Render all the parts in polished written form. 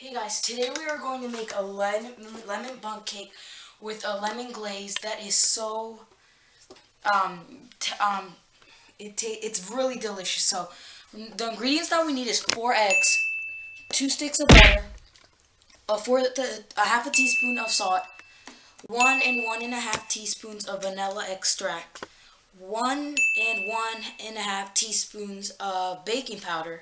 Hey guys, today we are going to make a lemon bundt cake with a lemon glaze that is so it's really delicious. So the ingredients that we need is 4 eggs, 2 sticks of butter, a half a teaspoon of salt, 1 and 1.5 teaspoons of vanilla extract, 1 and 1.5 teaspoons of baking powder,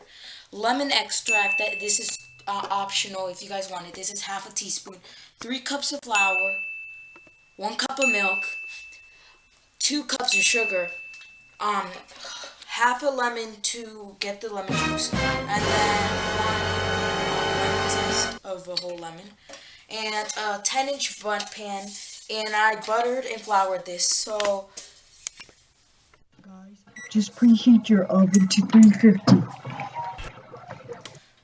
lemon extract. That this is optional if you guys want it. This is half a teaspoon. 3 cups of flour, 1 cup of milk, 2 cups of sugar, um, half a lemon to get the lemon juice, and then one lemon zest of a whole lemon, and a 10-inch Bundt pan. And I buttered and floured this. So Guys, just preheat your oven to 350.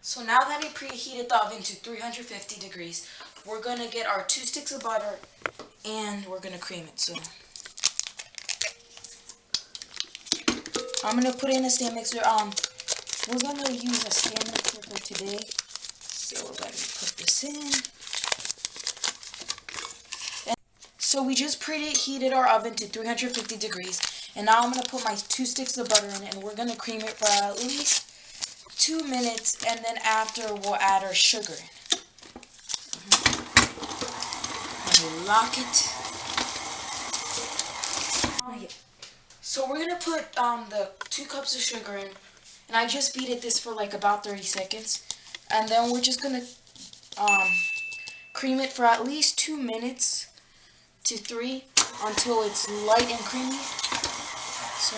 So now that I preheated the oven to 350 degrees, we're going to get our 2 sticks of butter and we're going to cream it. So I'm going to put in a stand mixer. We're going to use a stand mixer for today. So let me put this in. So we just preheated our oven to 350 degrees. And now I'm going to put my 2 sticks of butter in it, and we're going to cream it for at least 2 minutes, and then after we'll add our sugar in. Lock it. So we're gonna put the 2 cups of sugar in, and I just beat this for like about 30 seconds, and then we're just gonna cream it for at least 2 minutes to 3 until it's light and creamy. So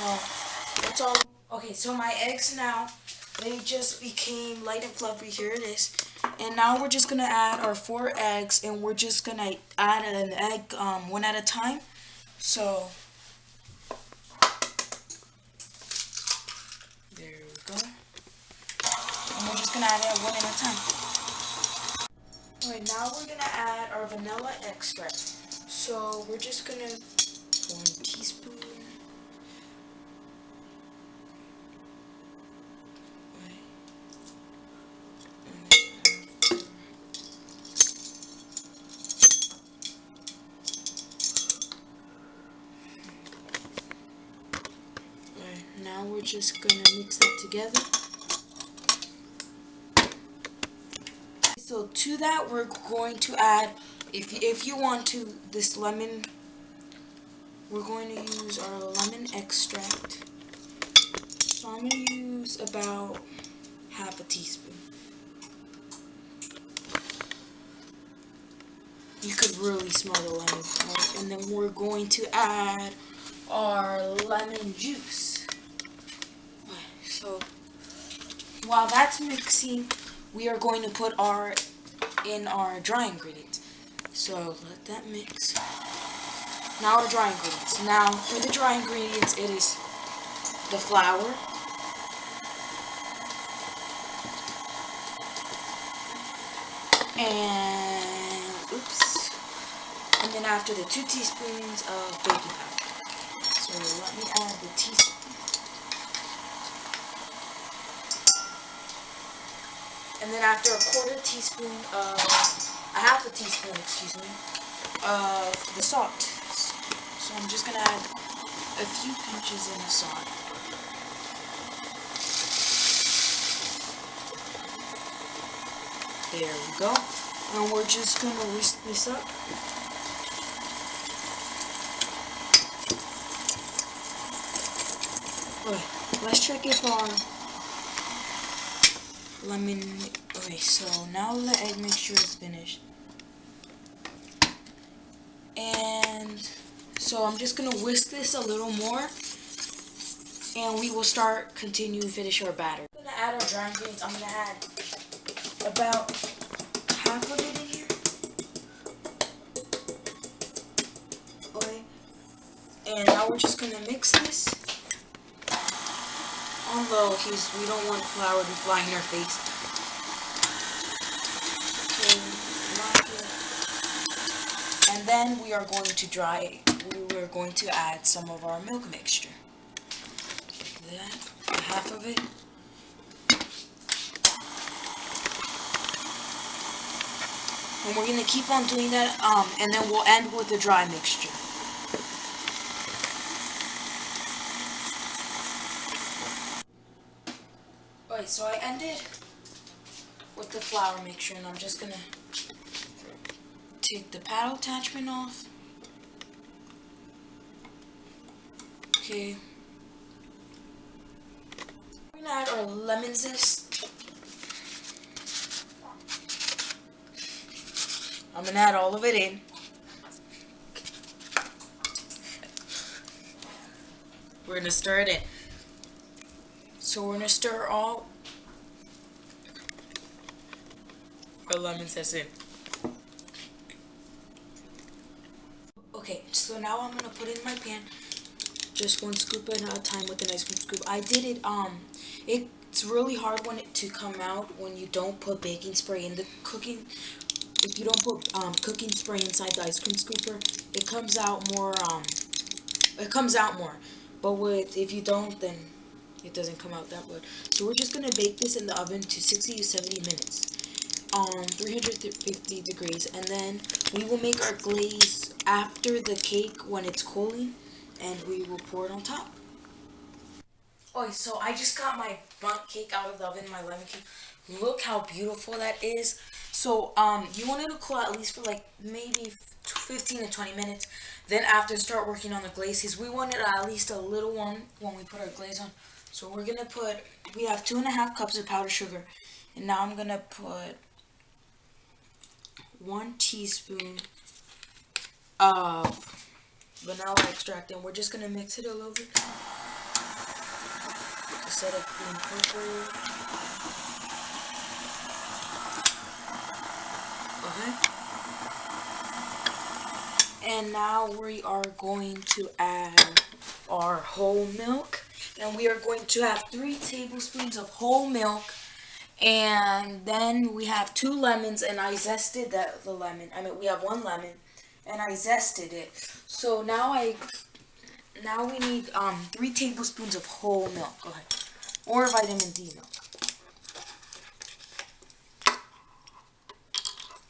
that's all. Okay, so my eggs now, they just became light and fluffy. Here it is. And now we're just going to add our 4 eggs, and we're just going to add an egg one at a time. So there we go. And we're just going to add it one at a time. Alright, now we're going to add our vanilla extract. So we're just going to 1 teaspoon. Now we're just gonna mix that together. So to that we're going to add, if you want to, this lemon. We're going to use our lemon extract. So I'm going to use about half a teaspoon. You could really smell the lemon. Right? And then we're going to add our lemon juice. So while that's mixing, we are going to put in our dry ingredients. So let that mix. Now our dry ingredients. Now for the dry ingredients, it is the flour, and then after the 2 teaspoons of baking powder. So let me add the teaspoon. And then after a half a teaspoon, of the salt. So I'm just gonna add a few pinches in the salt. There we go. And we're just gonna whisk this up. Okay, let's check if our lemon. Okay, so now the egg mixture is finished. And so I'm just gonna whisk this a little more, and we will finish our batter. I'm gonna add our dry ingredients. I'm gonna add about half of it in here. Okay. And now we're just gonna mix this on low because we don't want flour to fly in our face. And then we are going to add some of our milk mixture. Like that, half of it. And we're going to keep on doing that, and then we'll end with the dry mixture. Alright, so I ended with the flour mixture, and I'm just going to take the paddle attachment off. Okay. We're going to add our lemon zest. I'm going to add all of it in. We're going to stir it in. So we're going to stir all our lemon zest in. Okay, so now I'm going to put it in my pan. Just 1 scoop at a time with a nice scoop. I did it, it's really hard to come out when you don't put baking spray in the cooking. If you don't put cooking spray inside the ice cream scooper, it comes out more, But if you don't, then it doesn't come out that good. So we're just going to bake this in the oven to 60 to 70 minutes on 350 degrees. And then we will make our glaze after the cake when it's cooling, and we will pour it on top. Okay, so I just got my Bundt cake out of the oven, my lemon cake. Look how beautiful that is. So, you want it to cool at least for like maybe 15 to 20 minutes. Then after, start working on the glaze, because we want it at least a little warm when we put our glaze on. So we're going to we have 2.5 cups of powdered sugar. And now I'm going to put 1 teaspoon of vanilla extract, and we're just going to mix it a little bit. Instead of being purple. Okay. And now we are going to add our whole milk. And we are going to have 3 tablespoons of whole milk. And then we have 2 lemons, and I zested the lemon. We have 1 lemon, and I zested it. So now we need 3 tablespoons of whole milk. Go ahead. Or vitamin D milk.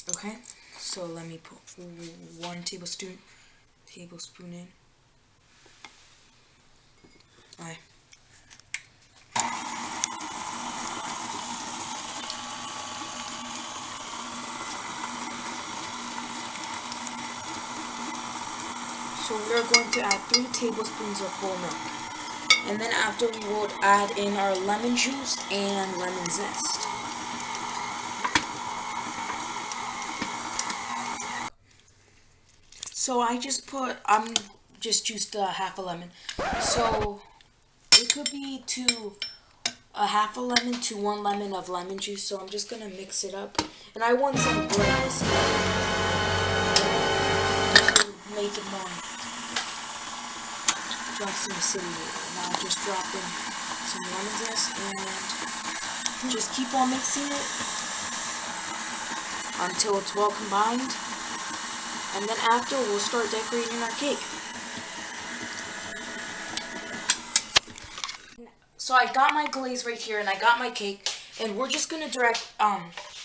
Okay, so let me put 1 tablespoon in. Alright. So we are going to add 3 tablespoons of whole milk. And then after, we will add in our lemon juice and lemon zest. So I'm just used half a lemon. So it could be a half a lemon to 1 lemon of lemon juice. So I'm just gonna mix it up. And I want some glaze to make it more drop some acidity. Now just drop in some lemon zest and just keep on mixing it until it's well combined. And then after, we'll start decorating our cake. So I got my glaze right here, and I got my cake, and we're just gonna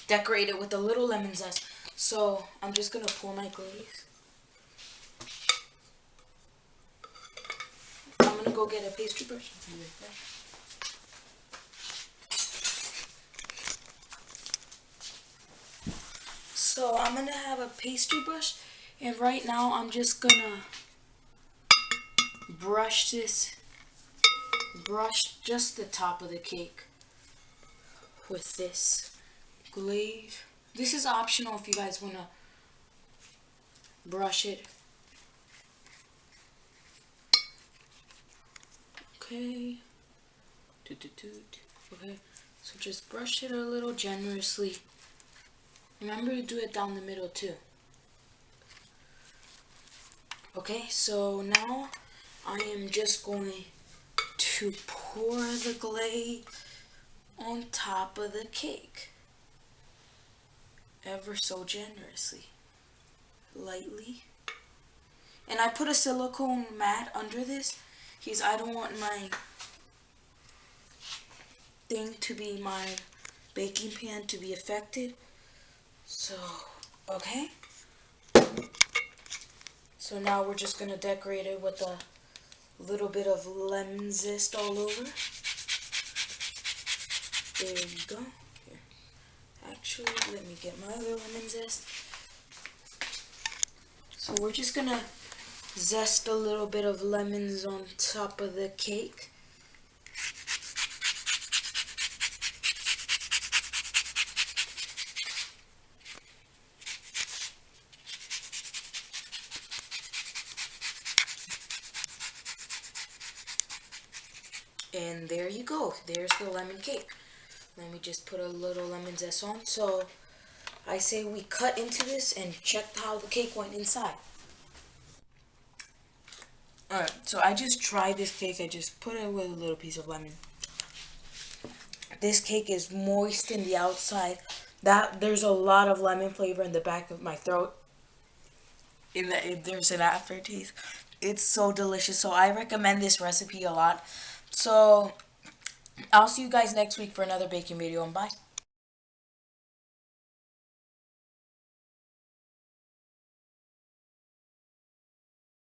decorate it with a little lemon zest. So I'm just gonna pour my glaze. I'm gonna go get a pastry brush. So I'm gonna have a pastry brush, and right now I'm just gonna brush just the top of the cake with this glaze. This is optional if you guys wanna brush it. Okay. Okay. So just brush it a little generously. Remember to do it down the middle too. Okay, so now I am just going to pour the glaze on top of the cake. Ever so generously. Lightly. And I put a silicone mat under this because I don't want my baking pan to be affected. So, Okay? So now we're just gonna decorate it with a little bit of lemon zest all over. There you go. Here. Actually, let me get my other lemon zest. So we're just gonna zest a little bit of lemons on top of the cake. And there you go. There's the lemon cake. Let me just put a little lemon zest on. So I say we cut into this and check how the cake went inside. Alright, so I just tried this cake. I just put it with a little piece of lemon. This cake is moist in the outside. There's a lot of lemon flavor in the back of my throat. There's an aftertaste. It's so delicious. So I recommend this recipe a lot. So I'll see you guys next week for another baking video, and bye.